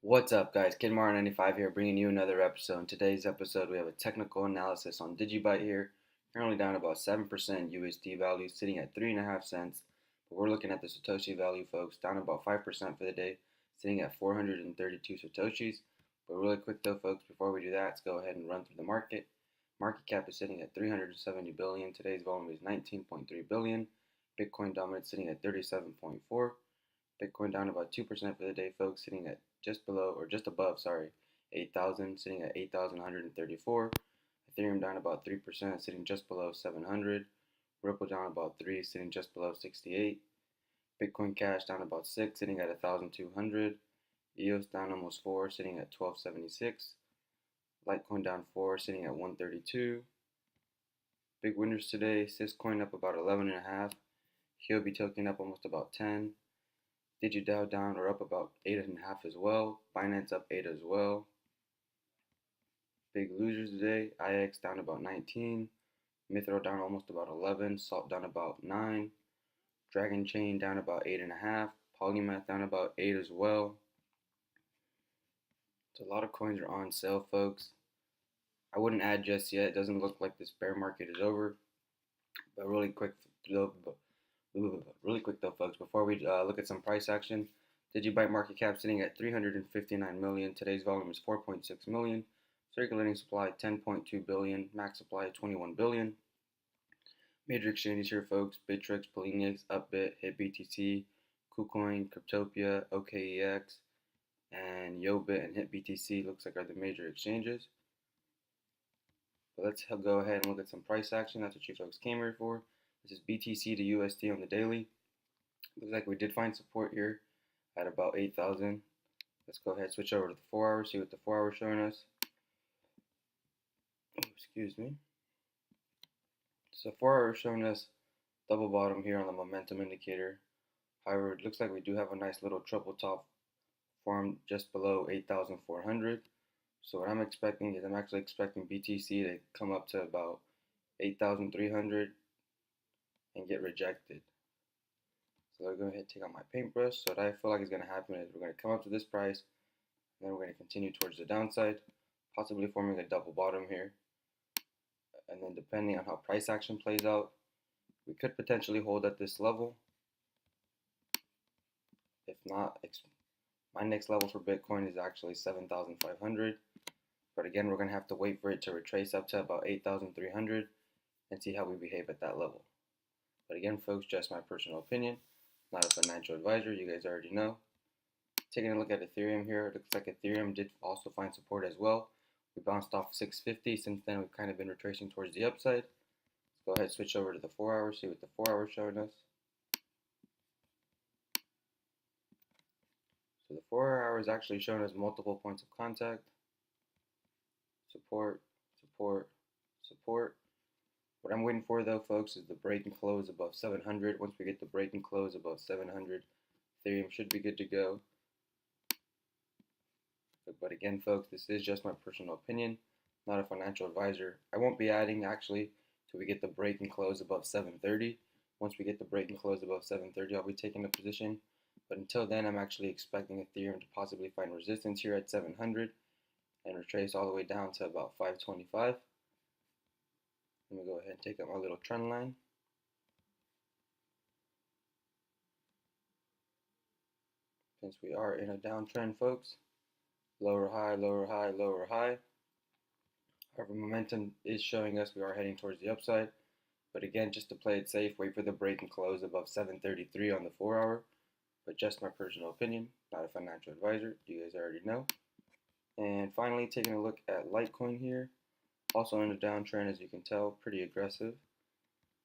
What's up, guys? KidMar95 here, bringing you another episode. In today's episode, we have a technical analysis on Digibyte here. Currently down about 7% USD value, sitting at 3.5 cents. But we're looking at the Satoshi value, folks, down about 5% for the day, sitting at 432 Satoshis. But really quick though, folks, before we do that, let's go ahead and run through the market. Market cap is sitting at 370 billion. Today's volume is 19.3 billion. Bitcoin dominant sitting at 37.4. Bitcoin down about 2% for the day, folks, sitting at just below, or just above, 8,000, sitting at 8,134. Ethereum down about 3%, sitting just below 700. Ripple down about 3, sitting just below 68. Bitcoin Cash down about 6, sitting at 1,200. EOS down almost 4, sitting at 1276. Litecoin down 4, sitting at 132. Big winners today, Syscoin up about 11.5. Huobi token up almost about 10. Digibyte down or up about 8.5 as well. Binance up 8 as well. Big losers today. IX down about 19. Mithril down almost about 11. Salt down about 9. Dragon Chain down about 8.5. Polymath down about 8 as well. So a lot of coins are on sale, folks. I wouldn't add just yet. It doesn't look like this bear market is over. But really quick though, folks, before we look at some price action, Digibyte market cap sitting at 359 million. Today's volume is 4.6 million. Circulating supply 10.2 billion. Max supply 21 billion. Major exchanges here, folks: Bittrex, Poloniex, Upbit, Hit BTC, KuCoin, Cryptopia, OKEX, and Yobit and Hit BTC looks like are the major exchanges. But let's go ahead and look at some price action. That's what you folks came here for. This is BTC to USD on the daily. Looks like we did find support here at about 8,000. Let's go ahead and switch over to the 4 hour, see what the 4 hour is showing us. Excuse me. So 4 hour is showing us double bottom here on the momentum indicator. However, it looks like we do have a nice little triple top formed just below 8,400. So what I'm expecting is I'm actually expecting BTC to come up to about 8,300 and get rejected. So I'm going to go ahead and take out my paintbrush. So what I feel like is going to happen is we're going to come up to this price, and then we're going to continue towards the downside, possibly forming a double bottom here. And then depending on how price action plays out, we could potentially hold at this level. If not, my next level for Bitcoin is actually 7,500. But again, we're going to have to wait for it to retrace up to about 8,300 and see how we behave at that level. But again, folks, just my personal opinion, not a financial advisor. You guys already know. Taking a look at Ethereum here, it looks like Ethereum did also find support as well. We bounced off 650. Since then, we've kind of been retracing towards the upside. Let's go ahead and switch over to the 4 hour, see what the 4 hour is showing us. So the 4 hour is actually showing us multiple points of contact. Support, support, support. What I'm waiting for though, folks, is the break and close above 700. Once we get the break and close above 700, Ethereum should be good to go. But again, folks, this is just my personal opinion, not a financial advisor. I won't be adding actually till we get the break and close above 730. Once we get the break and close above 730, I'll be taking a position. But until then, I'm actually expecting Ethereum to possibly find resistance here at 700 and retrace all the way down to about 525. Let me go ahead and take out my little trend line. Since we are in a downtrend, folks, lower high, lower high, lower high. However, momentum is showing us we are heading towards the upside. But again, just to play it safe, wait for the break and close above 733 on the 4 hour. But just my personal opinion, not a financial advisor. You guys already know. And finally, taking a look at Litecoin here. Also in a downtrend, as you can tell, pretty aggressive.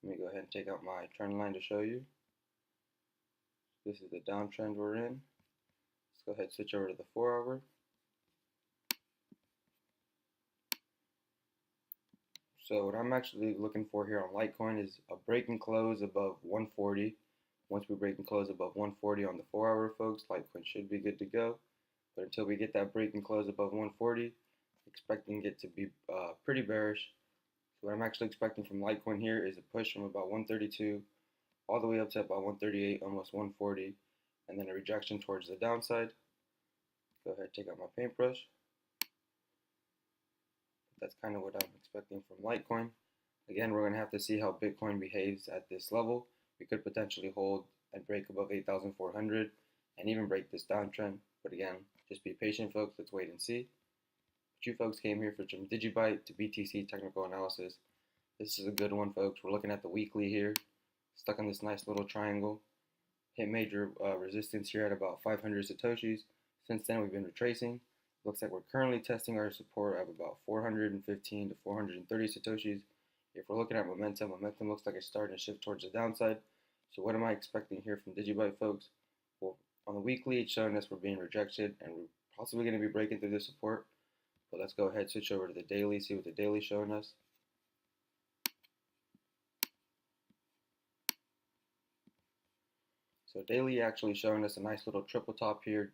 Let me go ahead and take out my trend line to show you. This is the downtrend we're in. Let's go ahead and switch over to the 4 hour. So what I'm actually looking for here on Litecoin is a break and close above 140. Once we break and close above 140 on the 4 hour, folks, Litecoin should be good to go. But until we get that break and close above 140, expecting it to be pretty bearish. So what I'm actually expecting from Litecoin here is a push from about 132 all the way up to about 138, almost 140, and then a rejection towards the downside. Go ahead, take out my paintbrush. That's kind of what I'm expecting from Litecoin. Again, we're going to have to see how Bitcoin behaves at this level. We could potentially hold and break above 8,400 and even break this downtrend. But again, just be patient, folks. Let's wait and see. But you folks came here for some Digibyte to BTC technical analysis. This is a good one, folks. We're looking at the weekly here, stuck on this nice little triangle. Hit major resistance here at about 500 Satoshis. Since then, we've been retracing. Looks like we're currently testing our support of about 415 to 430 Satoshis. If we're looking at momentum looks like it's starting to shift towards the downside. So what am I expecting here from Digibyte, folks? Well, on the weekly, it's showing us we're being rejected and we're possibly going to be breaking through this support. But let's go ahead, switch over to the daily, see what the daily's showing us. So daily actually showing us a nice little triple top here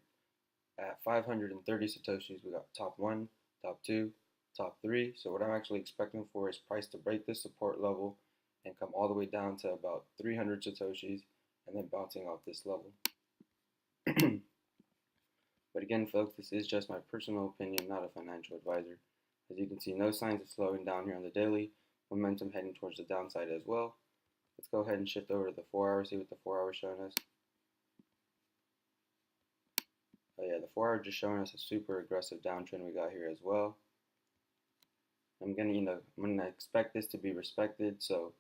at 530 Satoshis. We got top 1, top 2, top 3. So what I'm actually expecting for is price to break this support level and come all the way down to about 300 Satoshis and then bouncing off this level. But again, folks, this is just my personal opinion, not a financial advisor. As you can see, no signs of slowing down here on the daily. Momentum heading towards the downside as well. Let's go ahead and shift over to the 4 hour, see what the 4 hour is showing us. Oh yeah, the 4 hour just showing us a super aggressive downtrend we got here as well. I'm gonna expect this to be respected. So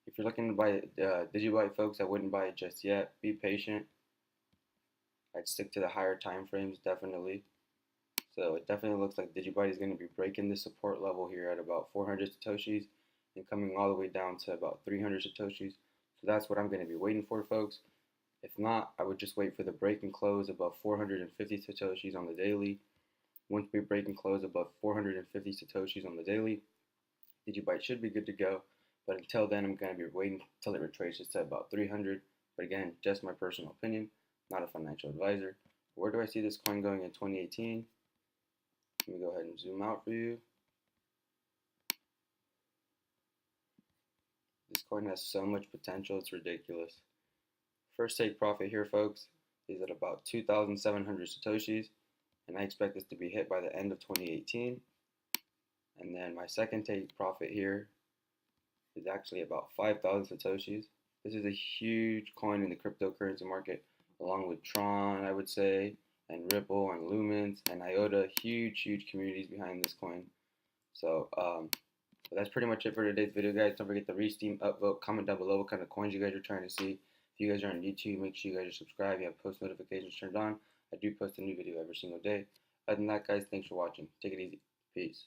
if you're looking to buy Digibyte, folks, I wouldn't buy it just yet. Be patient. I'd stick to the higher time frames, definitely. So it definitely looks like Digibyte is going to be breaking the support level here at about 400 Satoshis and coming all the way down to about 300 Satoshis. So that's what I'm going to be waiting for, folks. If not, I would just wait for the break and close above 450 Satoshis on the daily. Once we break and close above 450 Satoshis on the daily, Digibyte should be good to go. But until then, I'm going to be waiting until it retraces to about 300. But again, just my personal opinion, not a financial advisor. Where do I see this coin going in 2018? Let me go ahead and zoom out for you. This coin has so much potential, it's ridiculous. First take profit here, folks, is at about 2,700 Satoshis, and I expect this to be hit by the end of 2018. And then my second take profit here is actually about 5,000 Satoshis. This is a huge coin in the cryptocurrency market, along with Tron, I would say, and Ripple and Lumens and IOTA. Huge communities behind this coin. So but that's pretty much it for today's video, guys. Don't forget to re-steam, upvote, comment down below what kind of coins you guys are trying to see. If you guys are on YouTube, make sure you guys are subscribed. You have post notifications turned on. I do post a new video every single day. Other than that, guys, thanks for watching. Take it easy. Peace.